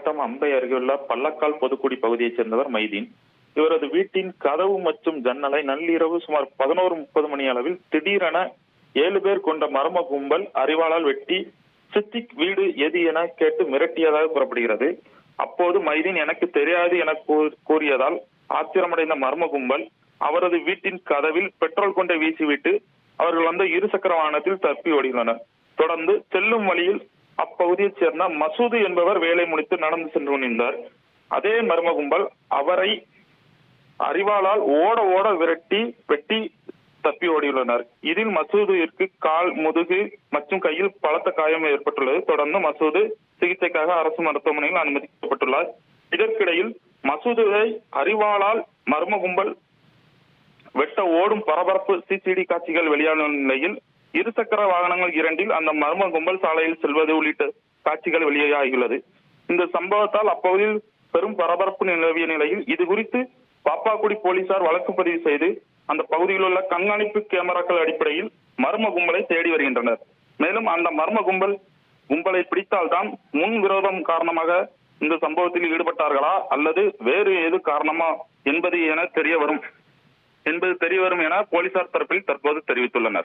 மாவட்டம் அம்பை அருகேயுள்ள பள்ளக்கால் பொதுக்குடி பகுதியைச் சேர்ந்தவர் மைதீன். இவரது வீட்டின் கதவு மற்றும் ஜன்னலை நள்ளிரவு சுமார் 11:30 மணி அளவில் திடீரென 7 பேர் கொண்ட மர்ம கும்பல் அரிவாளால் வெட்டி சித்திக் வீடு எது என கேட்டு மிரட்டியதாக கூறப்படுகிறது. அப்போது மைதீன் எனக்கு தெரியாது என கூறியதால் ஆத்திரமடைந்த மர்ம கும்பல் அவரது வீட்டின் கதவில் பெட்ரோல் கொண்டை வீசிவிட்டு அவர்கள் வந்த இருசக்கர வாகனத்தில் தப்பி ஓடியுள்ளனர். தொடர்ந்து செல்லும் வழியில் அப்பகுதியைச் சேர்ந்த மசூது என்பவர் வேலை முடித்து நடந்து சென்று கொண்டிருந்தார். அதே மர்ம கும்பல் அவரை அரிவாளால் ஓட ஓட வெட்டி தப்பி ஓடியுள்ளனர். இதில் மசூதிற்கு கால், முதுகு மற்றும் கையில் பலத்த காயம் ஏற்பட்டுள்ளது. தொடர்ந்து மசூது சிகிச்சைக்காக அரசு மருத்துவமனையில் அனுமதிக்கப்பட்டுள்ளார். இதற்கிடையில் மசூதுவை அரிவாளால் மர்ம கும்பல் வெட்ட ஓடும் பரபரப்பு சிசிடி காட்சிகள் வெளியான நிலையில் இருசக்கர வாகனங்கள் 2இல் அந்த மர்ம கும்பல் சாலையில் செல்வது உள்ளிட்ட காட்சிகள் வெளியாகியுள்ளது. இந்த சம்பவத்தால் அப்பகுதியில் பெரும் பரபரப்பு நிலவிய நிலையில் இது குறித்து பாப்பாக்குடி போலீசார் வழக்கு பதிவு செய்து அந்த பகுதியில் உள்ள கண்காணிப்பு கேமராக்கள் அடிப்படையில் மர்ம கும்பலை தேடி வருகின்றனர். மேலும் அந்த மர்ம கும்பலை பிடித்தால்தான் முன் விரோதம் காரணமாக இந்த சம்பவத்தில் ஈடுபட்டார்களா அல்லது வேறு ஏது காரணமா என்பது தெரிய வரும் என போலீசார் தரப்பில் தற்போது தெரிவித்துள்ளனர்.